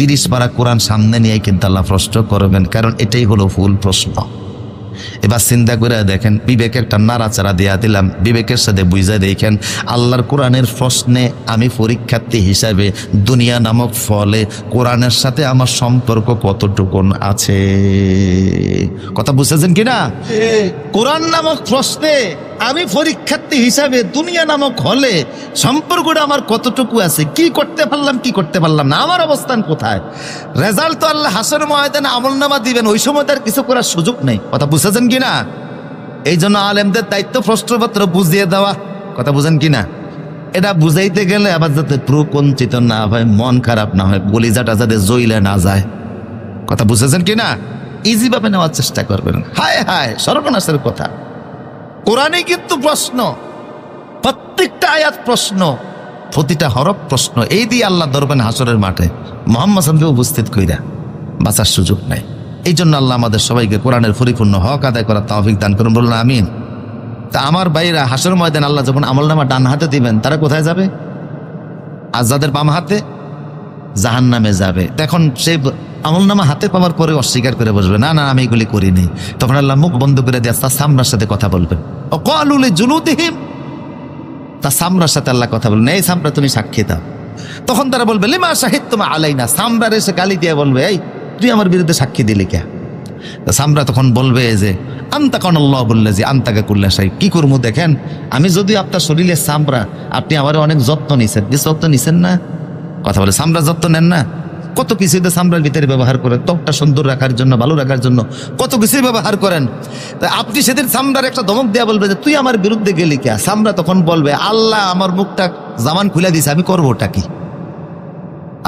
30 পারা কোরআন সামনে নিয়ে কিন্তু আল্লাহ প্রশ্ন করবেন, কারণ এটাই হলো ফুল প্রশ্ন। এবার চিন্তা করে দেখেন, বিবেকে একটা নাড়াচাড়া দিয়া দিলাম, বিবেকের সাথে বুঝা দেখেন আল্লাহর কোরআনের প্রশ্নে আমি পরীক্ষার্থী হিসাবে দুনিয়া নামক ফলে কোরআনের সাথে আমার সম্পর্ক কতটুকুন আছে। কথা বুঝেছেন কিনা? কোরআন নামক প্রশ্নে আমি পরীক্ষার্থী হিসাবে দুনিয়া নামক হলে সম্পর্কটা আমার কতটুকু আছে, কি করতে পারলাম কি করতে পারলাম না, আমার অবস্থান কোথায়। রেজাল্ট তো আল্লাহ হাসর ময়দানে আমলনামা দিবেন, ওই সময় তার কিছু করার সুযোগ নেই। কথা বুঝেছেন কিনা? এই জন্য আলেমদের দায়িত্ব প্রশ্নপত্র বুঝিয়ে দেওয়া। কথা বুঝেন কিনা? এটা বুঝাইতে গেলে আবার যাতে প্রকঞ্চিত না হয়, মন খারাপ না হয়, কলিজাটা যাতে জ্বলে না যায়। কথা বুঝেছেন কিনা? ইজি ভাবে নেওয়ার চেষ্টা করবেন। হায় হায় সর্বনাশের কথা। কোরআনে কিন্তু প্রশ্ন, প্রত্যেকটা আয়াত প্রশ্ন, প্রতিটা হরফ প্রশ্ন। এই দিয়ে আল্লাহ ধরবেন হাসরের মাঠে, মুহাম্মদ সাল্লাল্লাহু আলাইহি ওয়াসাল্লামকে উপস্থিত কইরা, বাঁচার সুযোগ নাই। এই জন্য আল্লাহ আমাদের সবাইকে কোরআনের পরিপূর্ণ হক আদায় করার তৌফিক দান করুন, বলুন আমিন। তা আমার ভাইরা, হাসর ময়দান আল্লাহ যখন আমলনামা ডান হাতে দিবেন, তারা কোথায় যাবে? আর যাদের বাম হাতে জাহান্নামে যাবে। তখন সেই আমলনামা হাতে পাওয়ার পরে অস্বীকার করে বসবে, না না আমি এগুলি করিনি। তখন আল্লাহ মুখ বন্ধ করে দিয়ে তার সামরার সাথে কথা বলবেন। ও ক্বালু লিজুলুদিহিম, তার সামরার সাথে আল্লাহ কথা বলবেন, এই সামরা তুমি সাক্ষী দাও। তখন তারা বলবে লিমা শাহিদতুম আলাইনা, সামরার এসে গালি দিয়ে বলবে, এই তুই আমার বিরুদ্ধে সাক্ষী দিলি কে? সামরা তখন বলবে যে আনতাকানাল্লাহুল্লাযী আনতাকা কুল্লা শাই, কি করবো দেখেন, আমি যদি আপনার শরীরে সামরা, আপনি আমার অনেক যত্ন নিছেন, কি যত্ন নিছেন না? কথা বলে সামরা যত্ন নেন না? কত কিছুতে সামরার ভিতরে ব্যবহার করেন, ত্বকটা সুন্দর রাখার জন্য, ভালো রাখার জন্য কত কিছুই ব্যবহার করেন। আপনি সেদিন সামরার একটা ধমক দেয়া বলবে যে তুই আমার বিরুদ্ধে গেলি কে? সামরা তখন বলবে, আল্লাহ আমার মুখটা জামান খুলে দিয়েছে, আমি করবোটা কি?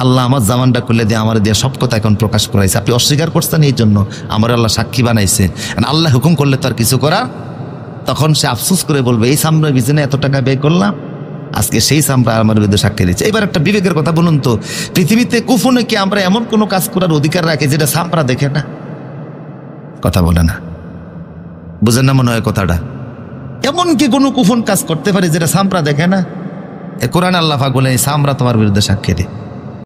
আল্লাহ আমার জামানটা খুলে দিয়ে আমার দিয়ে সব কথা এখন প্রকাশ করাইছে, আপনি অস্বীকার করছেন, এই জন্য আমার আল্লাহ সাক্ষী বানাইছে। আল্লাহ হুকুম করলে তো আর কিছু করার। তখন সে আফসোস করে বলবে, এই সামরার পিছনে এত টাকা ব্যয় করলাম, আজকে সেই সামরা আমার বিরুদ্ধে সাক্ষী দিচ্ছে। এবার একটা বিবেকের কথা বলুন তো, পৃথিবীতে কুফনে কি আমরা এমন কোনো কাজ করার অধিকার রাখি যেটা সামরা দেখে না? কথা বলে না, বুঝেন না মনে হয় কথাটা? এমন কি কোনো কুফন কাজ করতে পারে যেটা সামরা দেখে না? কোরআন আল্লাহ পাক বলে, এই সামরা তোমার বিরুদ্ধে সাক্ষী দেয়।